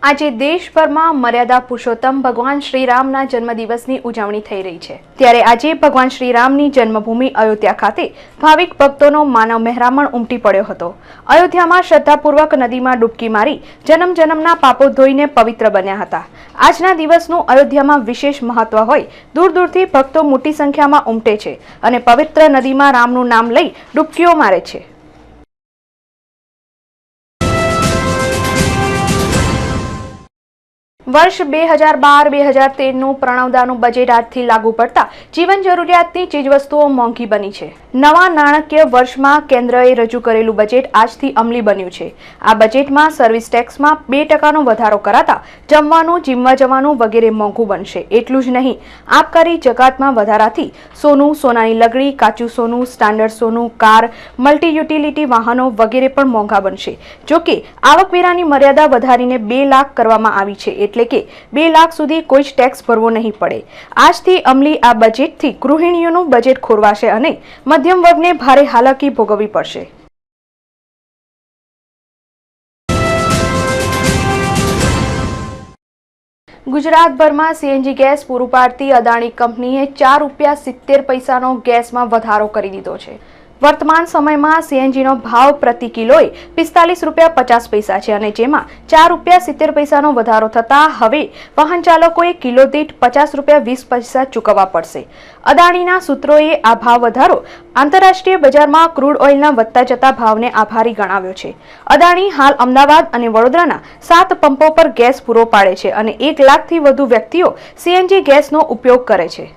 આજે દેશભરમાં મર્યાદા પુરુષોત્તમ ભગવાન શ્રીરામના જન્મદિવસની ઉજવણી થઈ રહી છે। ત્યારે આજે ભગવાન શ્રીરામની જન્મભૂમિ અયોધ્યા ખાતે ભાવિક ભક્તોનો માનવ મહેરામણ ઉમટી પડ્યો હતો। અયોધ્યામાં શ્રદ્ધાપૂર્વક નદીમાં ડૂબકી મારી જન્મના પાપો ધોઈને પવિત્ર બન્યા હતા। આજના દિવસનું અયોધ્યામાં વિશેષ મહત્વ હોય દૂર દૂરથી ભક્તો મોટી સંખ્યામાં ઉમટે છે અને પવિત્ર નદીમાં રામનું નામ લઈ ડૂબકીઓ મારે છે। વર્ષ 2012-2013નું પ્રણવદાનું બજેટ આજથી લાગુ પડતા જીવન જરૂરિયાતની ચીજવસ્તુઓ મોંઘી બની છે। નવા નાણાકીય વર્ષમાં કેન્દ્રએ રજૂ કરેલું બજેટ આજથી અમલી બન્યું છે। આ બજેટમાં સર્વિસ ટેક્સમાં 2% વધારો કરાતા જમવાનું, જીમવા જવાનું વગેરે મોંઘું બનશે। એટલું જ નહીં, આબકારી જકાતમાં વધારાથી સોનું, સોનાની લગડી, કાચું સોનું, સ્ટાન્ડર્ડ સોનું, કાર, મલ્ટી યુટિલિટી વાહનો વગેરે પણ મોંઘા બનશે। જોકે આવકવેરાની મર્યાદા વધારીને 2 લાખ કરવામાં આવી છે, એટલે કે 2 લાખ સુધી કોઈ જ ટેક્સ ભરવો નહીં પડે। આજથી અમલી આ બજેટથી ગૃહિણીઓનું બજેટ ખોરવાશે અને મધ્યમ વર્ગને ભારે હાલાકી ભોગવવી પડશે। ગુજરાતભરમાં સીએનજી ગેસ પૂરું પાડતી અદાણી કંપનીએ ₹4.70નો ગેસમાં વધારો કરી દીધો છે। વર્તમાન સમયમાં સીએનજીનો ભાવ પ્રતિ કિલોએ ₹45.50 છે અને જેમાં ₹4.70નો વધારો થતાં હવે વાહન ચાલકોએ કિલો દીઠ ₹50.20 ચૂકવવા પડશે। અદાણીના સૂત્રોએ આ ભાવ વધારો આંતરરાષ્ટ્રીય બજારમાં ક્રૂડ ઓઇલના વધતા જતા ભાવને આભારી ગણાવ્યો છે। અદાણી હાલ અમદાવાદ અને વડોદરાના 7 પંપો પર ગેસ પૂરો પાડે છે અને 1 લાખથી વધુ વ્યક્તિઓ સીએનજી ગેસનો ઉપયોગ કરે છે।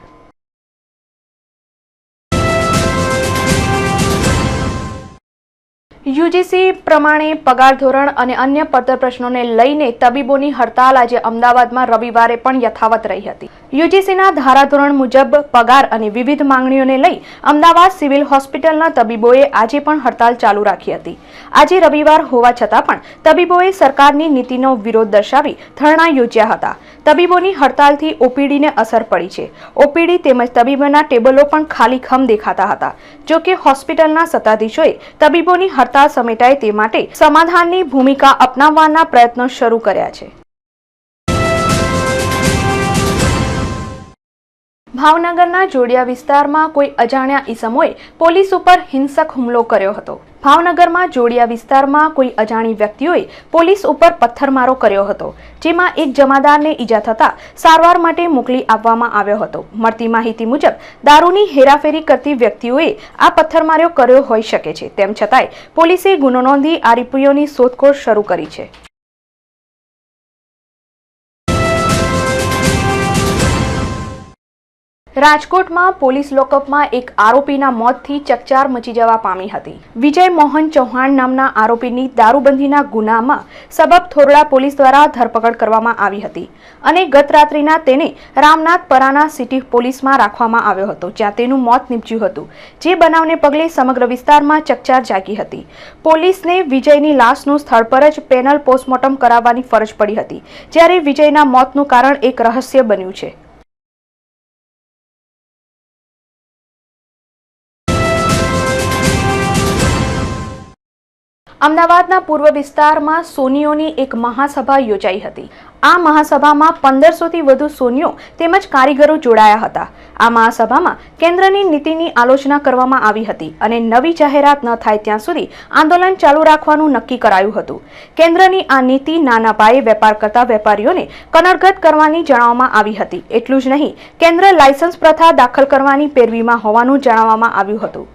યુજીસી પ્રમાણે પગાર ધોરણ અને અન્ય પડતર પ્રશ્નોને લઈને તબીબોની હડતાલ આજે અમદાવાદમાં રવિવારે પણ યથાવત રહી હતી। યુજીસીના ધારાધોરણ મુજબ પગાર અને વિવિધ માંગણીઓને લઈ અમદાવાદ સિવિલ હોસ્પિટલના તબીબોએ આજે પણ હડતાલ ચાલુ રાખી હતી। આજે રવિવાર હોવા છતાં પણ તબીબોએ સરકારની નીતિનો વિરોધ દર્શાવી ધરણા યોજ્યા હતા। તબીબોની હડતાલથી ઓપીડીને અસર પડી છે। ઓપીડી તેમજ તબીબોના ટેબલો પણ ખાલીખમ દેખાતા હતા। જોકે હોસ્પિટલના સત્તાધીશોએ તબીબોની હડતાલ સમેટાય તે માટે સમાધાનની ભૂમિકા અપનાવવાના પ્રયત્નો શરૂ કર્યા છે। ભાવનગરના જોડિયા વિસ્તારમાં કોઈ અજાણ્યા ઈસમોએ પોલીસ ઉપર હિંસક હુમલો કર્યો હતો। ભાવનગરમાં જોડિયા વિસ્તારમાં કોઈ અજાણી વ્યક્તિઓએ પોલીસ ઉપર પથ્થરમારો કર્યો હતો, જેમાં એક જમાદારને ઈજા થતા સારવાર માટે મોકલી આપવામાં આવ્યો હતો। મળતી માહિતી મુજબ દારૂની હેરાફેરી કરતી વ્યક્તિઓએ આ પથ્થરમારો કર્યો હોઈ શકે છે। તેમ છતાંય પોલીસે ગુનો નોંધી આરોપીઓની શોધખોળ શરૂ કરી છે। રાજકોટમાં પોલીસ લોકઅપમાં એક આરોપીના મોતથી ચકચાર મચી જવા પામી હતી। વિજય મોહન ચૌહાણ નામના આરોપીની દારૂબંધીના ગુનામાં સબબ થોરડા પોલીસ દ્વારા ધરપકડ કરવામાં આવી હતી અને ગત રાત્રિના તેને રામનાથપરાના સિટી પોલીસમાં રાખવામાં આવ્યો હતો, જ્યાં તેનું મોત નીપજ્યું હતું। જે બનાવને પગલે સમગ્ર વિસ્તારમાં ચકચાર જાગી હતી। પોલીસને વિજયની લાશનું સ્થળ પર જ પેનલ પોસ્ટમોર્ટમ કરાવવાની ફરજ પડી હતી, જ્યારે વિજયના મોતનું કારણ એક રહસ્ય બન્યું છે। અમદાવાદના પૂર્વ વિસ્તારમાં સોનીઓની એક મહાસભા યોજાઈ હતી। આ મહાસભામાં 1500થી વધુ સોનીઓ તેમજ કારીગરો જોડાયા હતા। આ મહાસભામાં કેન્દ્રની નીતિની આલોચના કરવામાં આવી હતી અને નવી જાહેરાત ન થાય ત્યાં સુધી આંદોલન ચાલુ રાખવાનું નક્કી કરાયું હતું। કેન્દ્રની આ નીતિ નાના પાયે વેપાર કરતા વેપારીઓને કનડગત કરવાની જણાવવામાં આવી હતી। એટલું જ નહીં, કેન્દ્ર લાયસન્સ પ્રથા દાખલ કરવાની પેરવીમાં હોવાનું જણાવવામાં આવ્યું હતું।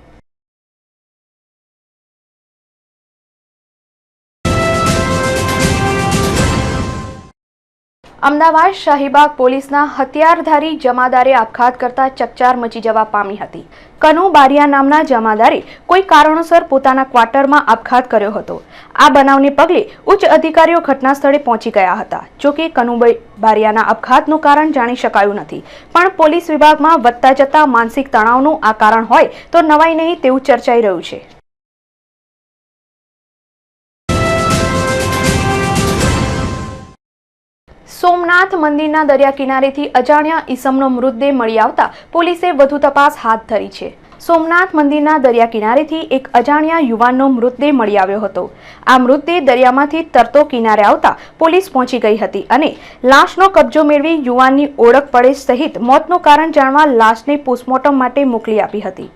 અમદાવાદ શાહીબાગ પોલીસના હથિયારધારી જમાદારે આપઘાત કરતા ચકચાર મચી જવા પામી હતી। કનુ બારિયા નામના જમાદારે કોઈ કારણોસર પોતાના ક્વાર્ટરમાં આપઘાત કર્યો હતો। આ બનાવને પગલે ઉચ્ચ અધિકારીઓ ઘટના સ્થળે પહોંચી ગયા હતા। જોકે કનુ બારિયાના આપઘાતનું કારણ જાણી શકાયું નથી, પણ પોલીસ વિભાગમાં વધતા જતા માનસિક તણાવનું આ કારણ હોય તો નવાઈ નહીં તેવું ચર્ચાઈ રહ્યું છે। સોમનાથ મંદિરના દરિયા કિનારેથી અજાણ્યા ઈસમનો મૃતદેહ મળી આવતા પોલીસે વધુ તપાસ હાથ ધરી છે। સોમનાથ મંદિરના દરિયા કિનારેથી એક અજાણ્યા યુવાનનો મૃતદેહ મળી આવ્યો હતો. આ મૃતદેહ દરિયામાંથી તરતો કિનારે આવતા પોલીસ પહોંચી ગઈ હતી અને લાશનો કબજો મેળવી યુવાનની ઓળખ પડે સહિત મોતનું કારણ જાણવા લાશને પોસ્ટમોર્ટમ માટે મોકલી આપી હતી.